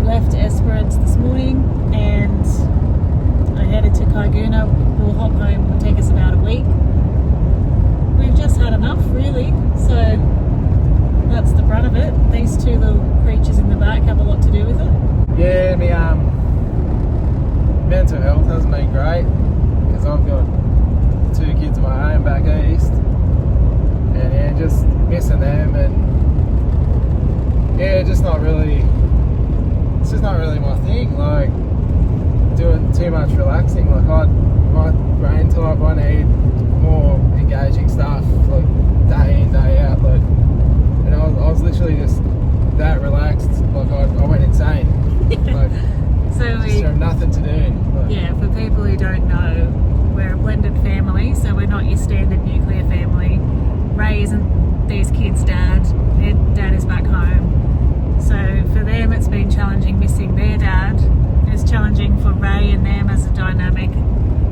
left Esperance this morning and I headed to Kaiguna. We'll hop home, it'll take us about a week. We've just had enough, really, so that's the brunt of it. These two little creatures in the back have a lot to do with it. Yeah, my mental health hasn't been great because I've got 2 kids of my own back east, and yeah, just missing them, and yeah, it's just not really my thing. Like doing too much relaxing. Like my brain type, I need more engaging stuff, like day in, day out. Like, and I was literally just that relaxed. Like I went insane. Like, so just have nothing to do. Like, yeah, for people who don't know, we're a blended family, so we're not your standard nuclear family. Ray isn't these kids' dad. Their dad is back home. So for them it's been challenging missing their dad. It's challenging for Ray and them as a dynamic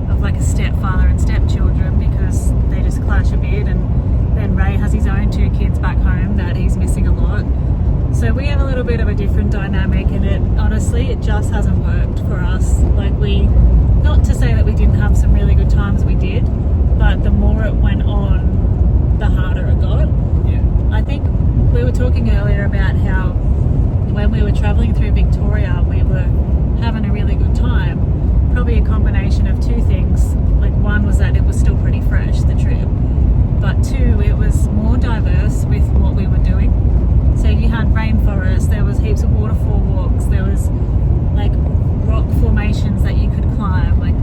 of like a stepfather and stepchildren because they just clash a bit, and then Ray has his own 2 kids back home that he's missing a lot. So we have a little bit of a different dynamic, and it just hasn't worked for us. Like not to say that we didn't have some really good times, we did, but the more it went on, the harder it got. yeah. I think we were talking earlier about how when we were travelling through Victoria, we were having a really good time. Probably a combination of 2 things. Like one was that it was still pretty fresh, the trip, but 2, it was more diverse with what we were doing. So you had rainforest, there was heaps of waterfall walks, there was like rock formations that you could climb. Like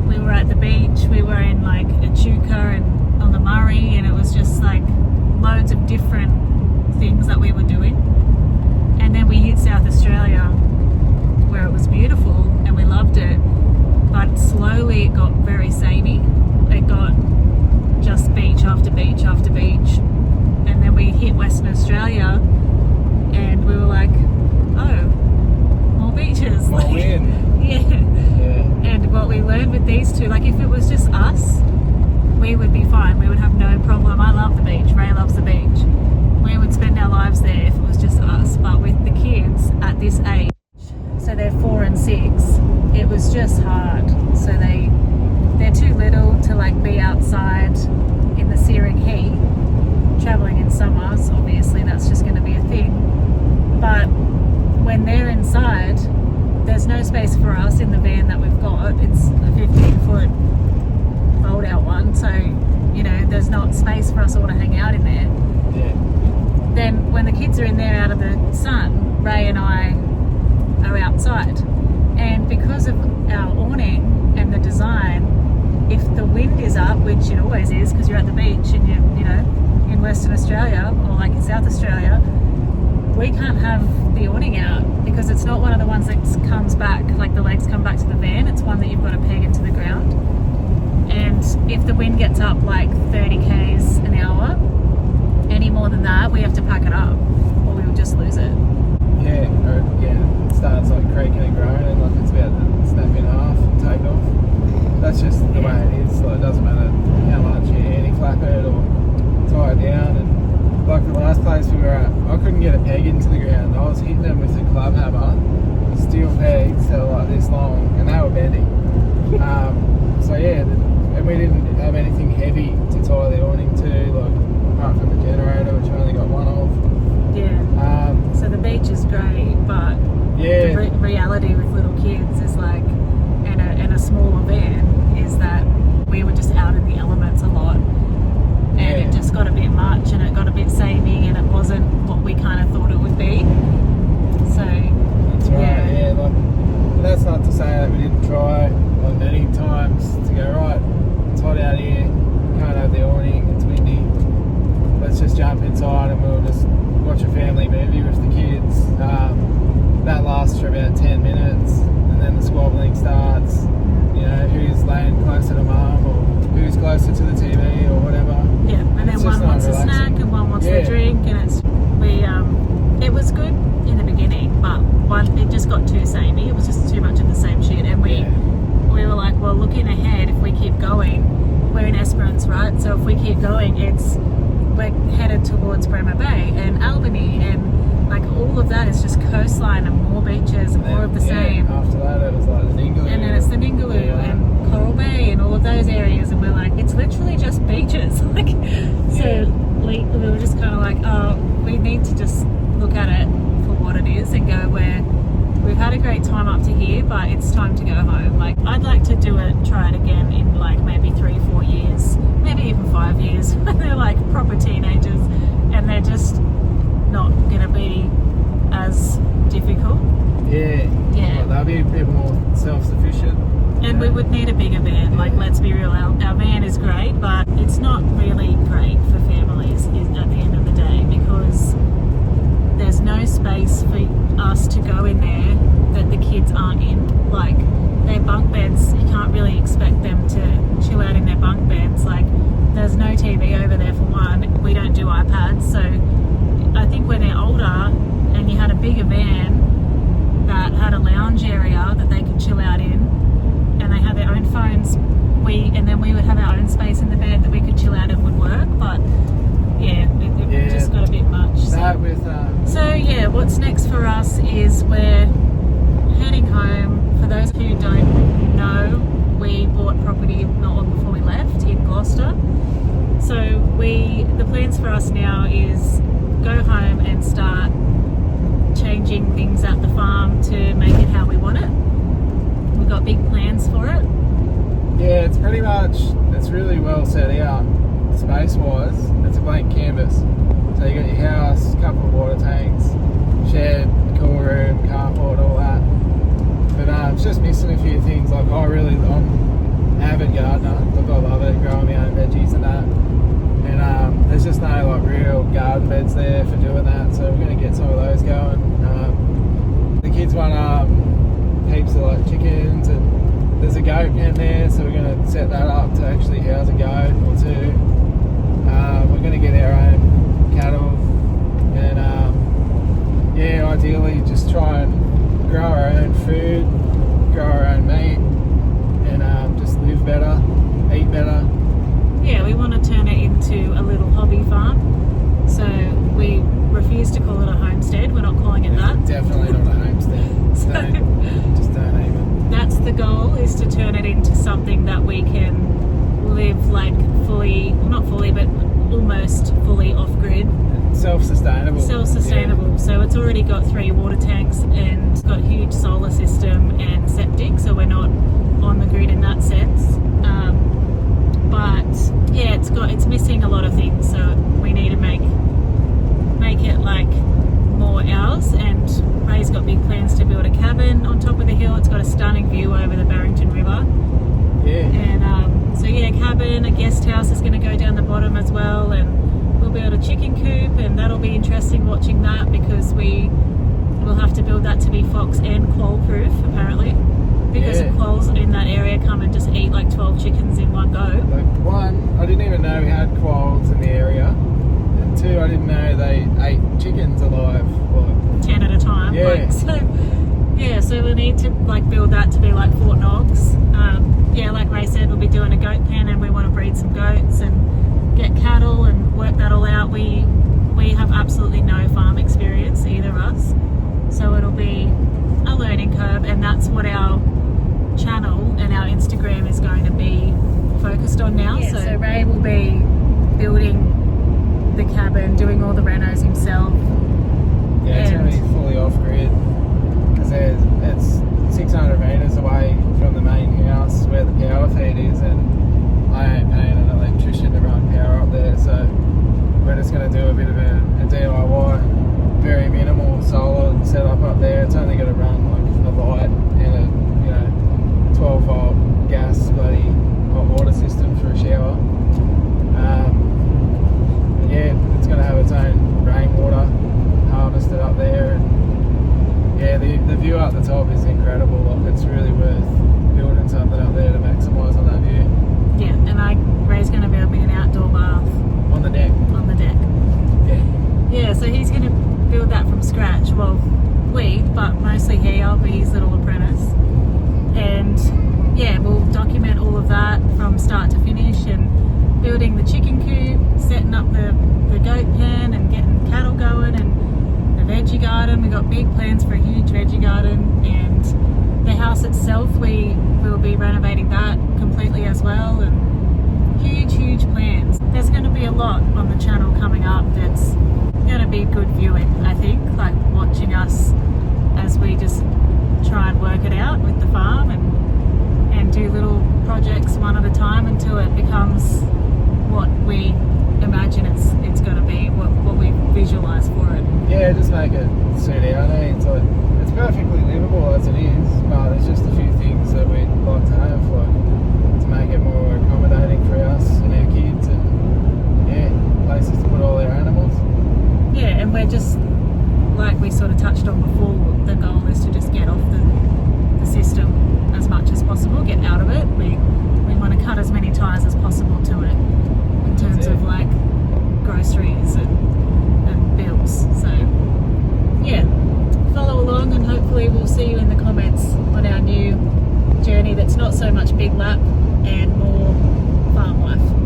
we were at the beach, we were in like Echuca and on the Murray, and it was just like loads of different things that we were doing. And then we hit South Australia where it was beautiful and we loved it, but slowly it got very samey. It got just beach after beach after beach. And then we hit Western Australia and we were like, oh, more beaches. More wind. Yeah. And what we learned with these 2, like if it was just us, we would be fine. We would have no problem. I love the beach. Ray loves the beach. We would spend our lives there if it was just us. But with the kids at this age, so they're 4 and 6, it was just hard. So they're too little to like be outside in the searing heat. Traveling in summers, obviously that's just going to be a thing. But when they're inside, there's no space for us in the van that we've got. It's a 15-foot fold out one, so you know there's not space for us all to hang out in there. Yeah. Then when the kids are in there out of the sun, Ray and I are outside, and because of our awning and the design, if the wind is up, which it always is because you're at the beach and you know in Western Australia or like in South Australia, we can't have the awning out because it's not one of the ones that comes back, like the legs come back to the van. It's one that you've got to peg into the ground. And if the wind gets up like 30 k's an hour, any more than that, we have to pack it up or we will just lose it. Yeah, it starts like creaking and groaning, like it's about to snap in half and take off. That's just the way it is. Like, it doesn't matter how much you anti-flap it or tie it down. And like the last place we were at, I couldn't get a peg into the ground. I was hitting them with a club hammer, steel pegs that were like this long, and they were bending. So yeah, and we didn't have anything heavy to tie the awning to, like apart from the generator, which I only got one of. Yeah. So the beach is great, but yeah, the reality with little kids is like, and a smaller van, is that we were just out in the elements a lot, and it just got a bit much, and it got a bit samey, and it wasn't what we kind of thought it would be. So that's right. Yeah, like that's not to say that we didn't try on many times to go right. It's hot out here. Can't have the awning. It's windy. Let's just jump inside and we'll just watch a family movie with the kids. That lasts for about 10 minutes, and then the squabbling starts. You know, who's laying closer to mum or who's closer to the TV or whatever. Yeah, and then one wants a snack and one wants a drink, and it was good in the beginning, but it just got too samey. It was just too much of the same shit, and we were like, well, looking ahead, if we keep going, we're in Esperance, right? So if we keep going, we're headed towards Bremer Bay and Albany, and like all of that is just coastline and more beaches and more of the same. After that, it was like the Ningaloo. And then it's the Ningaloo and Coral Bay and all of those areas, and we're like, it's literally just beaches. Like, so we were just kind of like, oh, we need to just look at it for what it is and go where we've had a great time up to here, but it's time to go home. Like, I'd like to try it again in like maybe 3-4 years, maybe even 5 years, when they're like proper teenagers and they're just not going to be as difficult. Yeah. Well, they'll be a bit more self-sufficient. And we would need a bigger van. Like, let's be real, our van is great, but it's not really great for families at the end of the day, because there's no space for us to go in there that the kids aren't in. Like, their bunk beds, you can't really expect them to chill out in their bunk beds. Like, there's no TV over there for one. We don't do iPads. So I think when they're older and you had a bigger van that had a lounge area that they could chill out in, and they had their own phones, and then we would have our own space in the bed that we could chill out, it would work. But it just got a bit much. So yeah, what's next for us is we're heading home. For those who don't know, we bought property not long before we left in Gloucester. So the plans for us now is go home and start changing things at the farm to make it how we want it. We've got big plans for it. Yeah, it's pretty much, it's really well set out space-wise. It's a blank canvas. So you got your house, a couple of water tanks, shed, cool room, carport, all that. But it's just missing a few things. Like, I'm an avid gardener. Look, I love it, growing my own veggies and that. And there's just no like real garden beds there for doing that. So we're going to get some of those going. The kids want heaps of like chickens, and there's a goat pen there, so we're going to set that up to actually house a goat or two. We're going to get our own cattle, and ideally just try and grow our own food, grow our own meat, and just live better, eat better. Yeah, we want to turn it into a little hobby farm. So we refuse to call it a homestead. We're not calling it that. Definitely not a homestead. So just don't even. That's the goal, is to turn it into something that we can live like fully, well, not fully, but almost fully off-grid. Self-sustainable. Self-sustainable. Yeah. So it's already got 3 water tanks and it's got a huge solar system and septic, so we're not on the grid in that sense. But yeah, it's missing a lot of things, so we need to make it like more ours. And Ray's got big plans to build a cabin on top of the hill. It's got a stunning view over the Barrington River. Yeah. And so yeah, cabin, a guest house is going to go down the bottom as well, and we'll build a chicken coop, and that'll be interesting watching that, because we will have to build that to be fox and quoll proof apparently, because the quolls in that area come and just eat like 12 chickens in one go. Like, 1, I didn't even know we had quolls in the area, and 2, I didn't know they ate chickens alive. Like, 10 at a time. Yeah. So we need to like build that to be like Fort Knox. Like Ray said, we'll be doing a goat pen, and we want to breed some goats and get cattle and work that all out. We have absolutely no farm experience, either of us, so it'll be a learning curve, and that's what our channel and our Instagram is going to be focused on now. Yeah, so Ray will be building the cabin, doing all the renos himself. Yeah, it's going to be fully off-grid, because it's 600 metres away from the main house where the power feed is, and I ain't paying an electrician to run power up there, so we're just going to do a bit of a DIY, very minimal solar setup up there. It's only going to run like a light and a 12 volt gas bloody hot water system for a shower. It's going to have its own rainwater harvested up there, and the view up the top is incredible. Like, it's really worth building something up there to maximise on that view. Yeah, and Ray's going to build me an outdoor bath on the deck. Yeah, so he's going to build that from scratch. Well, but mostly I'll be his little apprentice, and we'll document all of that from start to finish, and building the chicken coop, setting up the goat pen and getting cattle going and the veggie garden. We've got big plans for a huge veggie garden, and the house itself, we will be renovating that completely as well, and huge plans. There's going to be a lot on the channel coming up that's going to be good viewing, I think, like watching us as we just try and work it out with the farm and do little projects one at a time until it becomes what we imagine it's going to be, what we visualize for it. Yeah, just make it suit our needs. Like, it's perfectly livable as it is, but there's just a few things that we'd like to have, like to make it more accommodating for us and our kids, and yeah, places to put all our animals. Yeah, and we're just, like we sort of touched on before, the goal is to just get off the system as much as possible, get out of it. We want to cut as many ties as possible to it in terms of like groceries and bills. So yeah, follow along and hopefully we'll see you in the comments on our new journey that's not so much big lap and more farm life.